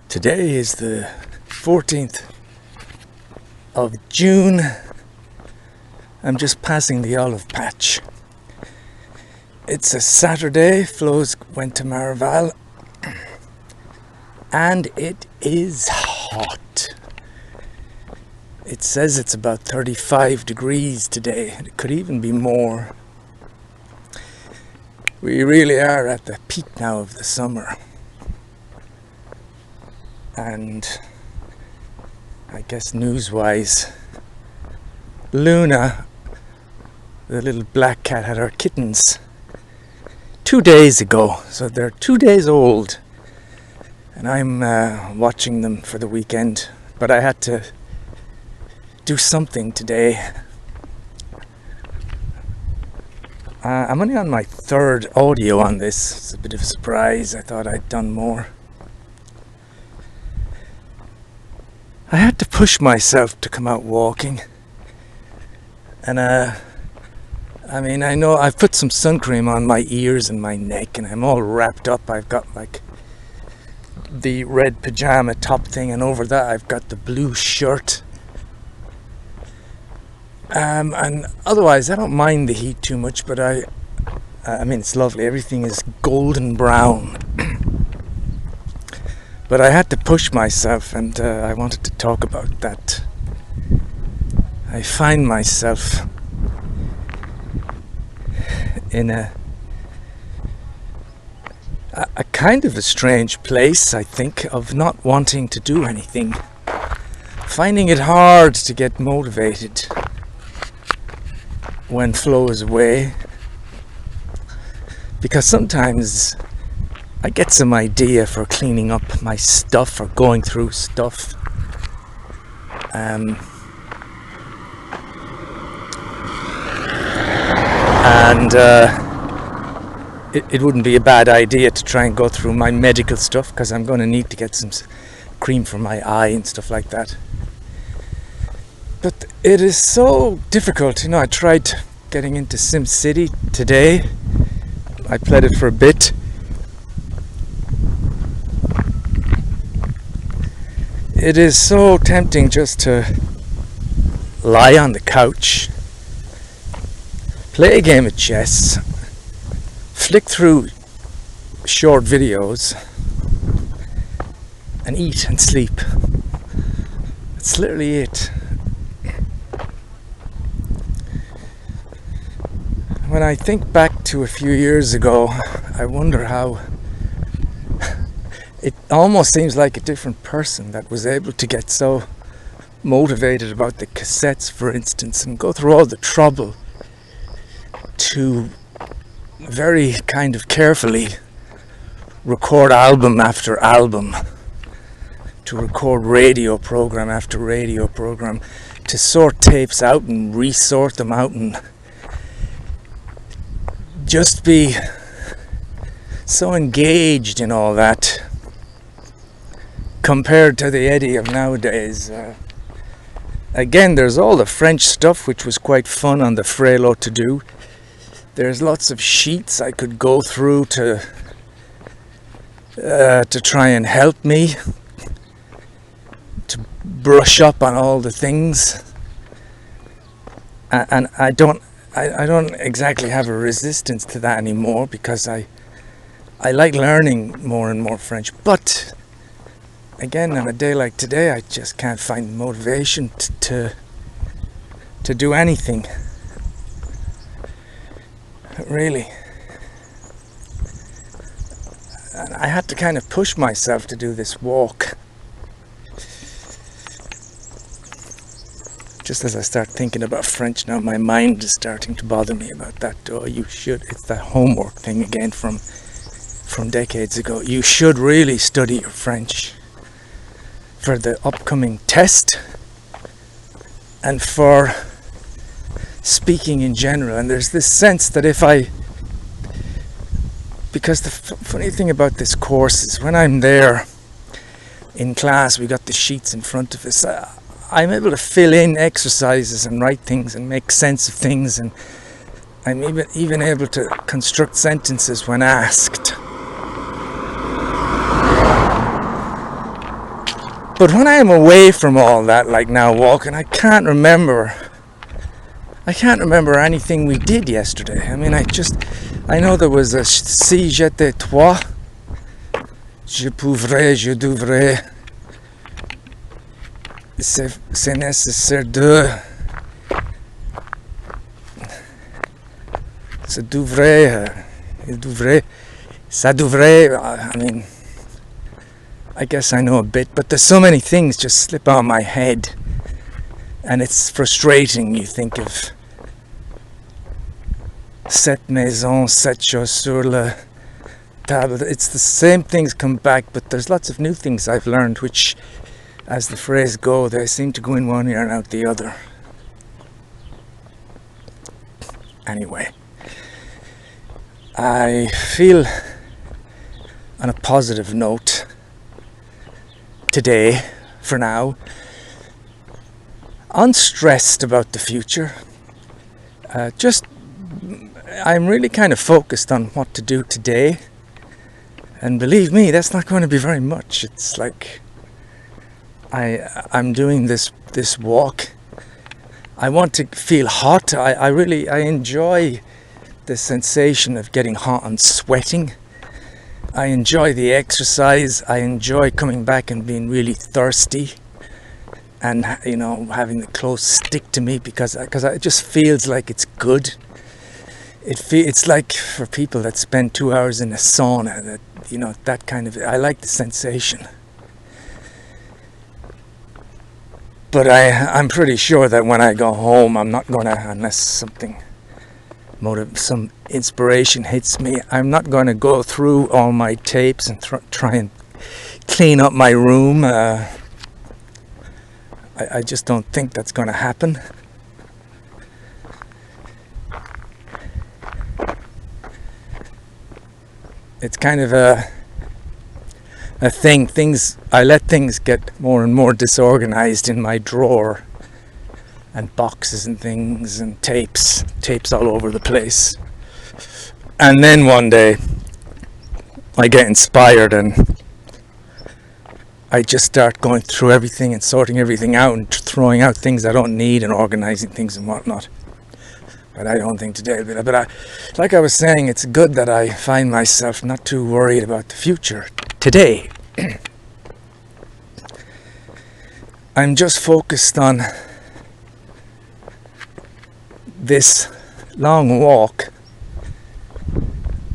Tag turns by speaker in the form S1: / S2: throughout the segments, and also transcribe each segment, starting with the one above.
S1: Today is the 14th of June. I'm just passing the olive patch. It's a Saturday. Flo's went to Maraval. And it is hot. It says it's about 35 degrees today. It could even be more. We really are at the peak now of the summer. And I guess news-wise, Luna, the little black cat, had her kittens 2 days ago. So they're 2 days old. And I'm watching them for the weekend. But I had to do something today. I'm only on my third audio on this. It's a bit of a surprise. I thought I'd done more. I had to push myself to come out walking. And I know I've put some sun cream on my ears and my neck, and I'm all wrapped up. I've got like the red pajama top thing, and over that I've got the blue shirt. And otherwise I don't mind the heat too much, but I mean it's lovely. Everything is golden brown. But I had to push myself, and I wanted to talk about that. I find myself in a kind of a strange place, I think, of not wanting to do anything. Finding it hard to get motivated when Flo is away. Because sometimes I get some idea for cleaning up my stuff or going through stuff. It wouldn't be a bad idea to try and go through my medical stuff, because I'm going to need to get some cream for my eye and stuff like that. But it is so difficult. I tried getting into SimCity today. I played it for a bit. It is so tempting just to lie on the couch, play a game of chess, flick through short videos, and eat and sleep. That's literally it. When I think back to a few years ago, I wonder how it almost seems like a different person that was able to get so motivated about the cassettes, for instance, and go through all the trouble to very kind of carefully record album after album, to record radio program after radio program, to sort tapes out and resort them out, and just be so engaged in all that, compared to the Eddie of nowadays. Again, there's all the French stuff, which was quite fun on the Frelo to do. There's lots of sheets I could go through to try and help me to brush up on all the things. And I don't exactly have a resistance to that anymore, because I like learning more and more French. But again, on a day like today, I just can't find motivation to do anything. Really. And I had to kind of push myself to do this walk. Just as I start thinking about French now, my mind is starting to bother me about that. Oh, you should. It's that homework thing again from decades ago. You should really study your French for the upcoming test and for speaking in general. And there's this sense that because the funny thing about this course is, when I'm there in class, we got the sheets in front of us, I'm able to fill in exercises and write things and make sense of things, and I'm even able to construct sentences when asked. But when I am away from all that, like now walking, I can't remember anything we did yesterday. I mean, I know there was a si j'étais toi, je pourrais, je devrais, c'est nécessaire de, ça devrait, il devrait, ça devrait, I mean, I guess I know a bit, but there's so many things just slip out of my head, and it's frustrating. You think of cette maison, cette chose sur la table. It's the same things come back, but there's lots of new things I've learned, which, as the phrase goes, they seem to go in one ear and out the other. Anyway, I feel on a positive note today, for now, unstressed about the future. I'm really kind of focused on what to do today, and believe me, that's not going to be very much. It's like I'm doing this walk. I want to feel hot. I enjoy the sensation of getting hot and sweating. I enjoy the exercise. I enjoy coming back and being really thirsty, and having the clothes stick to me because it just feels like it's good. It's like for people that spend 2 hours in a sauna, that kind of. I like the sensation, but I'm pretty sure that when I go home, I'm not gonna, unless some inspiration hits me, I'm not going to go through all my tapes and try and clean up my room. I just don't think that's going to happen. It's kind of a thing. I let things get more and more disorganized in my drawer, and boxes and things and tapes all over the place. And then one day I get inspired and I just start going through everything and sorting everything out and throwing out things I don't need and organizing things and whatnot. But I don't think today will be. But like I was saying, it's good that I find myself not too worried about the future today. I'm just focused on this long walk,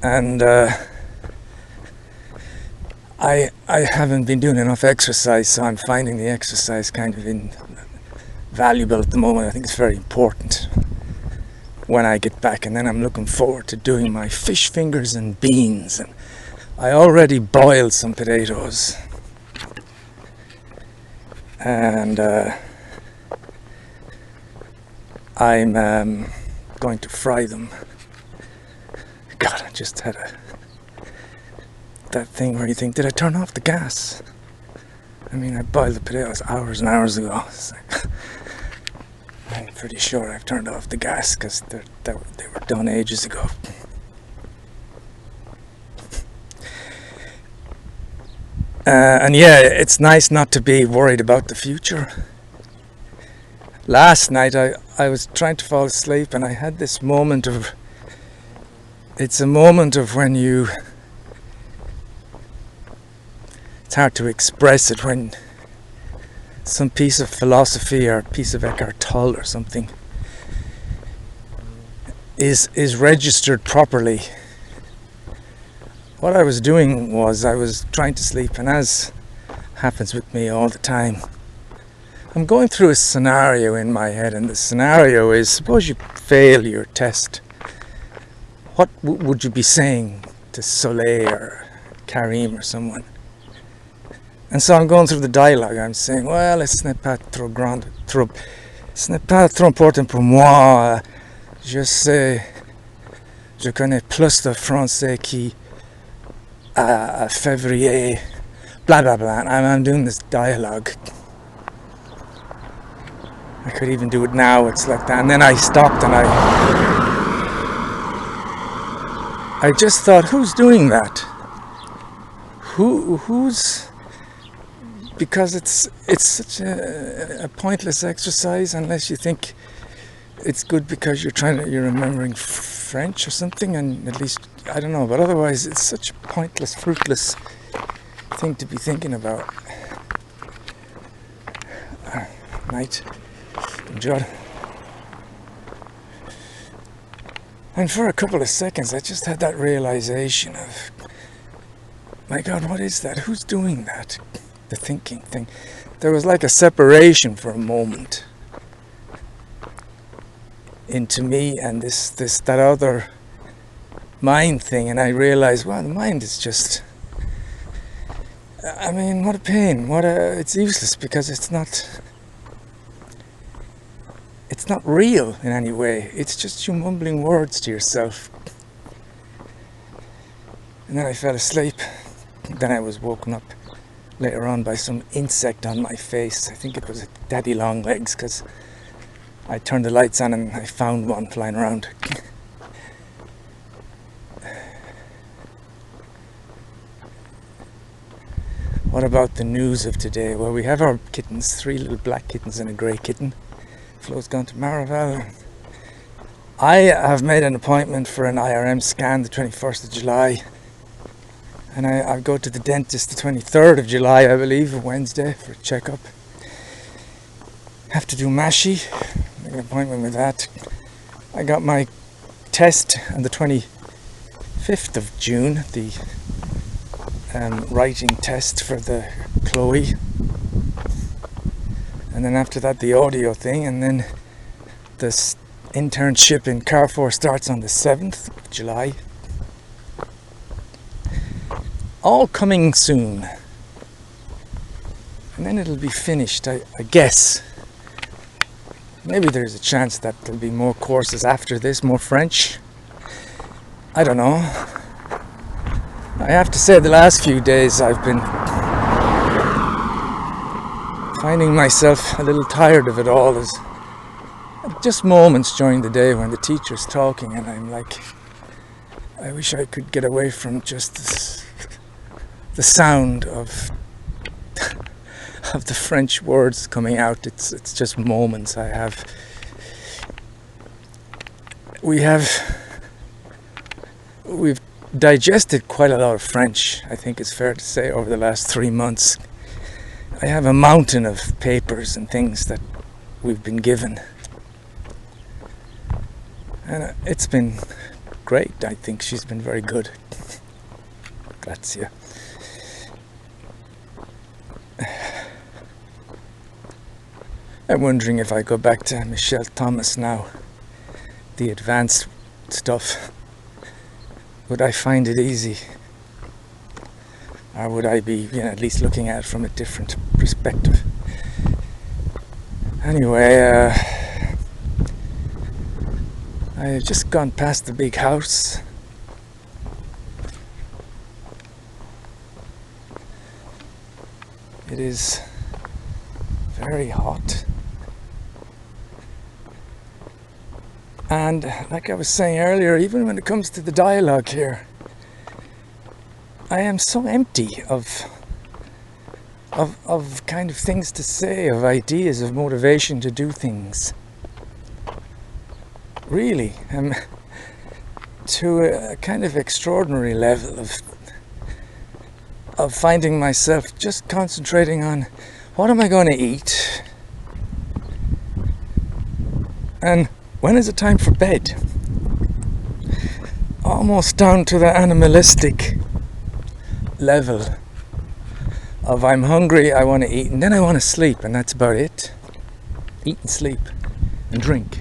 S1: and I haven't been doing enough exercise, so I'm finding the exercise kind of invaluable at the moment. I think it's very important when I get back, and then I'm looking forward to doing my fish fingers and beans, and I already boiled some potatoes, and I'm going to fry them. God, I just had that thing where you think, did I turn off the gas? I mean, I boiled the potatoes hours and hours ago. It's like, I'm pretty sure I've turned off the gas because they were done ages ago. And yeah, it's nice not to be worried about the future. Last night I was trying to fall asleep and I had this moment of, it's a moment of when it's hard to express it, when some piece of philosophy or a piece of Eckhart Tolle or something is registered properly. What I was doing was I was trying to sleep, and as happens with me all the time, I'm going through a scenario in my head, and the scenario is, suppose you fail your test. What would you be saying to Soleil or Karim or someone? And so I'm going through the dialogue. I'm saying, well, ce n'est pas trop grand, ce n'est pas trop important pour moi. Je connais plus de Français qui à février, blah blah blah. I'm doing this dialogue. I could even do it now. It's like that. And then I stopped and I just thought, who's doing that? Who's because it's such a pointless exercise unless you think it's good because you're remembering French or something, and at least I don't know, but otherwise it's such a pointless, fruitless thing to be thinking about. Night, enjoy. And for a couple of seconds I just had that realization of, my God, what is that? Who's doing that? The thinking thing. There was like a separation for a moment into me and that other mind thing, and I realized, wow, the mind is just, I mean, what a pain. It's useless because it's not real in any way. It's just you mumbling words to yourself. And then I fell asleep. Then I was woken up later on by some insect on my face. I think it was a daddy long legs, because I turned the lights on and I found one flying around. What about the news of today? Well, we have our kittens, 3 little black kittens and a grey kitten. Flo's gone to Maraval. I have made an appointment for an IRM scan the 21st of July. And I go to the dentist the 23rd of July, I believe, a Wednesday, for a checkup. Have to do Mashi, make an appointment with that. I got my test on the 25th of June, the writing test for the Chloe. And then after that the audio thing, and then this internship in Carrefour starts on the 7th of July. All coming soon. And then it'll be finished, I guess. Maybe there's a chance that there'll be more courses after this, more French. I don't know. I have to say the last few days I've been finding myself a little tired of it all. There's just moments during the day when the teacher's talking and I'm like, I wish I could get away from just the sound of the French words coming out. It's just moments I have. We've digested quite a lot of French, I think it's fair to say, over the last 3 months. I have a mountain of papers and things that we've been given. And it's been great. I think she's been very good. Grazie. I'm wondering if I go back to Michelle Thomas now, the advanced stuff, would I find it easy? Or would I be, at least looking at it from a different perspective? Anyway, I have just gone past the big house. It is very hot. And like I was saying earlier, even when it comes to the dialogue here, I am so empty of kind of things to say, of ideas, of motivation to do things. Really, to a kind of extraordinary level of finding myself just concentrating on what am I going to eat, and when is it time for bed? Almost down to the animalistic level of I'm hungry, I want to eat, and then I want to sleep, and that's about it. Eat and sleep and drink.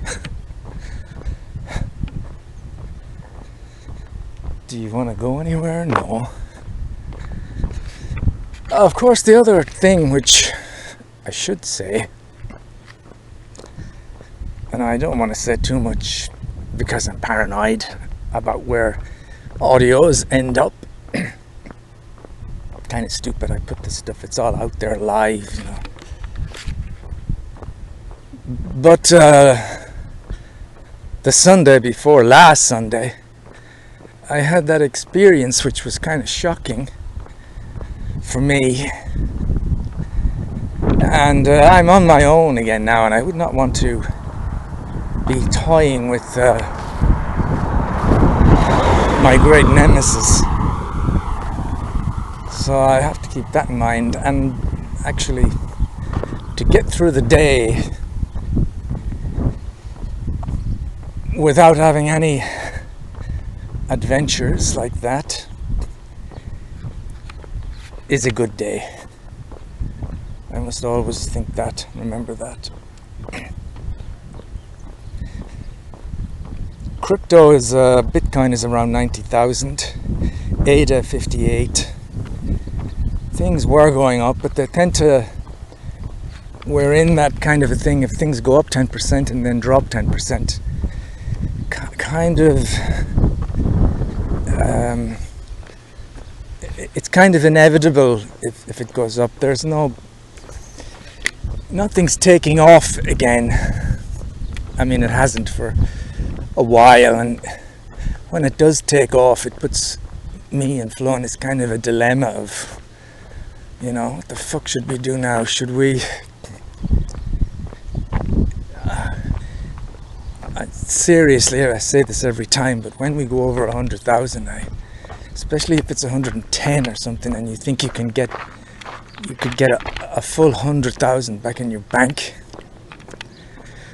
S1: Do you want to go anywhere? No. Of course, the other thing which I should say, and I don't want to say too much because I'm paranoid about where audios end up. Kind of stupid. I put this stuff, it's all out there live, But the Sunday before last Sunday, I had that experience which was kind of shocking for me. And I'm on my own again now, and I would not want to be toying with my great nemesis. So I have to keep that in mind, and actually to get through the day without having any adventures like that is a good day. I must always think that, remember that. Crypto is, Bitcoin is around 90,000, ADA 58. Things were going up, but they tend to, we're in that kind of a thing, if things go up 10% and then drop 10%, kind of, it's kind of inevitable if it goes up. There's nothing's taking off again. I mean, it hasn't for a while, and when it does take off, it puts me and Flo in this kind of a dilemma of, what the fuck should we do now? Should we seriously, I say this every time, but when we go over 100,000, especially if it's 110 or something, and you think you could get a full 100,000 back in your bank,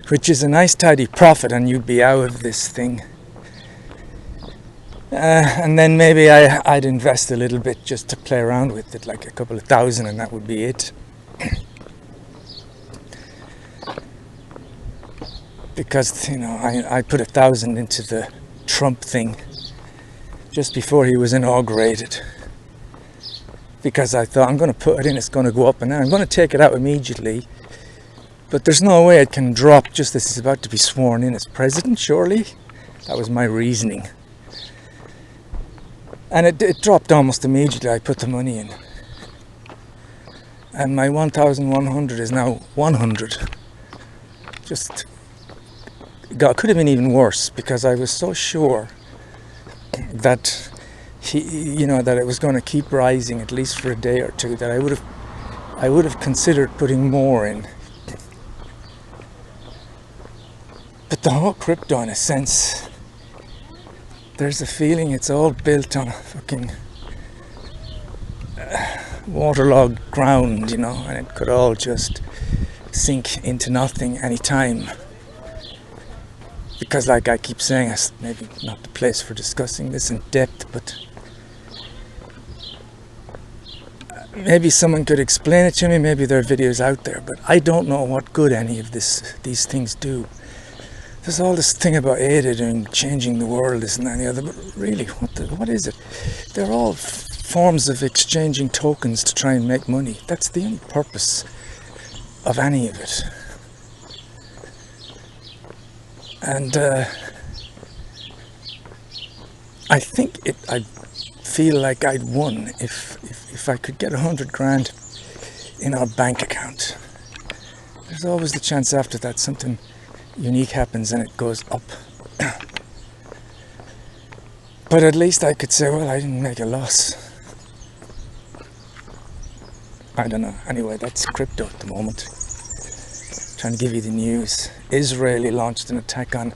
S1: which is a nice tidy profit, and you'd be out of this thing. And then maybe I'd invest a little bit just to play around with it, like a couple of thousand, and that would be it. Because, I put 1,000 into the Trump thing just before he was inaugurated. Because I thought, I'm going to put it in, it's going to go up, and then I'm going to take it out immediately. But there's no way it can drop just as he's about to be sworn in as president, surely? That was my reasoning. And it dropped almost immediately. I put the money in. And my 1,100 is now 100. Could have been even worse, because I was so sure that that it was going to keep rising at least for a day or two, that I would have considered putting more in. But the whole crypto, in a sense, there's a feeling it's all built on a fucking waterlogged ground, and it could all just sink into nothing any time. Because, like I keep saying, it's maybe not the place for discussing this in depth, but maybe someone could explain it to me. Maybe there are videos out there, but I don't know what good any of these things do. There's all this thing about ADA doing changing the world, this and that and the other, but really, what is it? They're all forms of exchanging tokens to try and make money. That's the only purpose of any of it. And I think I feel like I'd won if I could get 100 grand in our bank account. There's always the chance after that something unique happens and it goes up. But at least I could say, well, I didn't make a loss. I don't know. Anyway, that's crypto at the moment. Trying to give you the news. Israel launched an attack on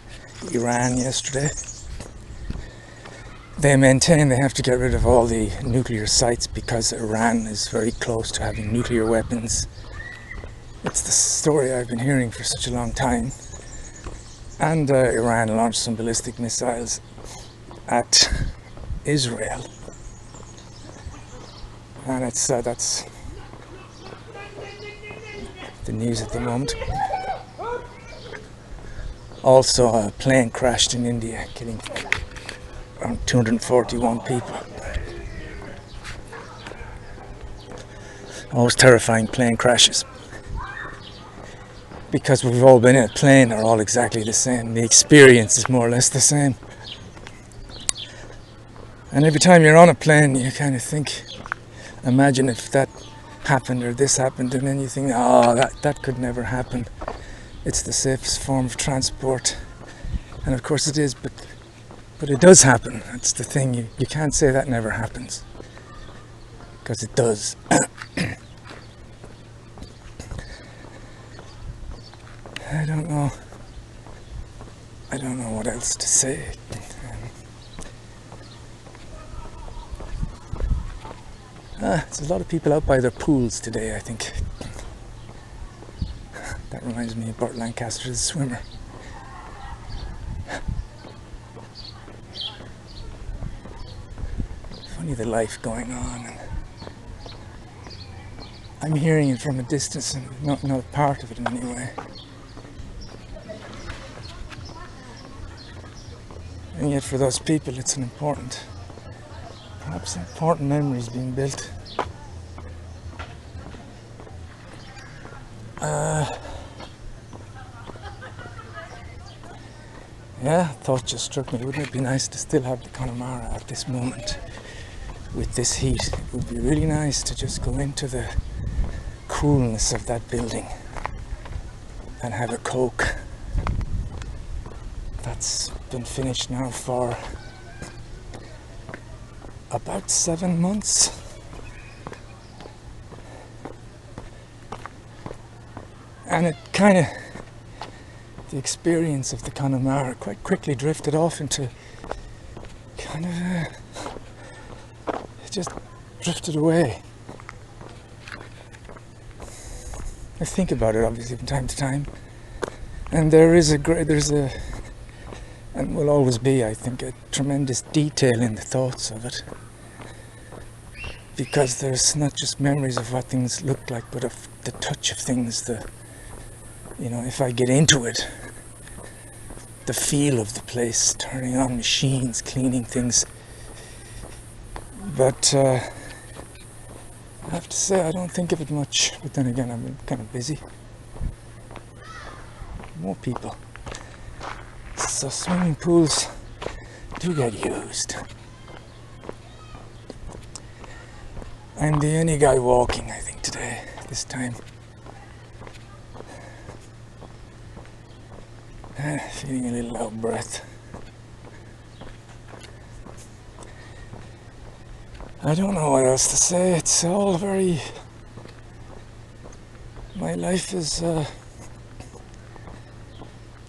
S1: Iran yesterday. They maintain they have to get rid of all the nuclear sites because Iran is very close to having nuclear weapons. It's the story I've been hearing for such a long time. And Iran launched some ballistic missiles at Israel. And that's the news at the moment. Also, a plane crashed in India, killing around 241 people. Always terrifying, plane crashes. Because we've all been in a plane, they're all exactly the same. The experience is more or less the same. And every time you're on a plane, you kind of think, imagine if that happened or this happened, and then you think, oh, that could never happen. It's the safest form of transport. And of course it is, but it does happen. That's the thing. You can't say that never happens. Because it does. I don't know. I don't know what else to say. There's a lot of people out by their pools today, I think. That reminds me of Burt Lancaster, the swimmer. Funny the life going on. And I'm hearing it from a distance and not a part of it in any way. And yet for those people it's perhaps important memories being built. Yeah, thought just struck me. Wouldn't it be nice to still have the Connemara at this moment with this heat? It would be really nice to just go into the coolness of that building and have a Coke. That's been finished now for about 7 months. And it kind of, the experience of the Connemara quite quickly drifted off into kind of, it just drifted away. I think about it obviously from time to time, and there's and will always be, I think, a tremendous detail in the thoughts of it, because there's not just memories of what things look like, but of the touch of things, if I get into it, the feel of the place, turning on machines, cleaning things. But I have to say I don't think of it much, but then again I'm kind of busy. More people. So swimming pools do get used. I'm the only guy walking, I think, today, this time. Feeling a little out of breath. I don't know what else to say. It's all very... My life is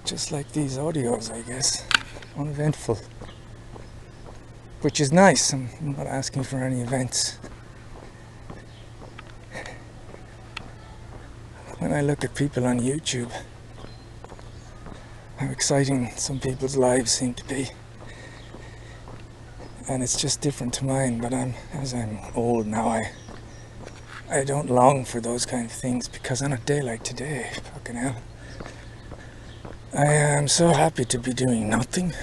S1: just like these audios, I guess. Uneventful. Which is nice. I'm not asking for any events. When I look at people on YouTube, how exciting some people's lives seem to be. And it's just different to mine, but as I'm old now, I don't long for those kind of things, because on a day like today, fucking hell, I am so happy to be doing nothing.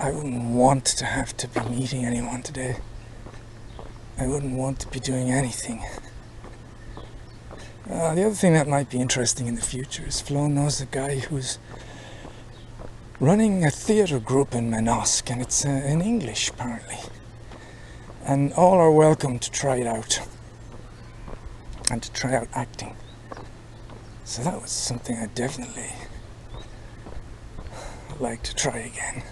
S1: I wouldn't want to have to be meeting anyone today. I wouldn't want to be doing anything. The other thing that might be interesting in the future is Flo knows a guy who's running a theatre group in Manosque, and it's in English apparently. And all are welcome to try it out, and to try out acting. So that was something I'd definitely like to try again.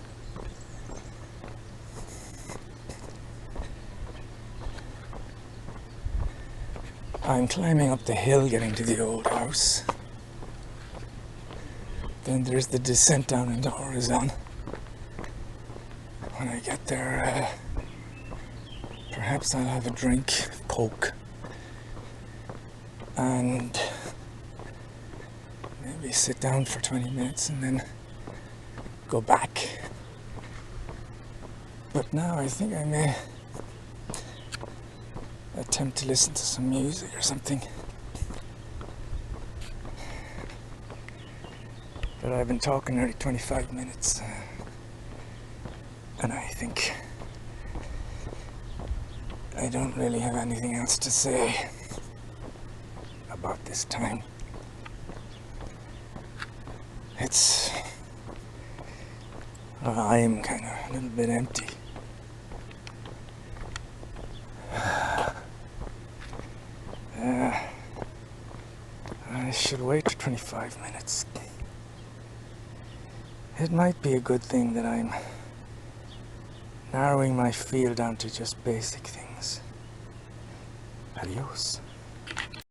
S1: I'm climbing up the hill getting to the old house. Then there's the descent down into Horizon. When I get there, perhaps I'll have a drink, Coke, and maybe sit down for 20 minutes and then go back. But now I think I may attempt to listen to some music or something. But I've been talking nearly 25 minutes, and I think I don't really have anything else to say about this time. I am kind of a little bit empty. I should wait for 25 minutes. It might be a good thing that I'm narrowing my field down to just basic things. Adios.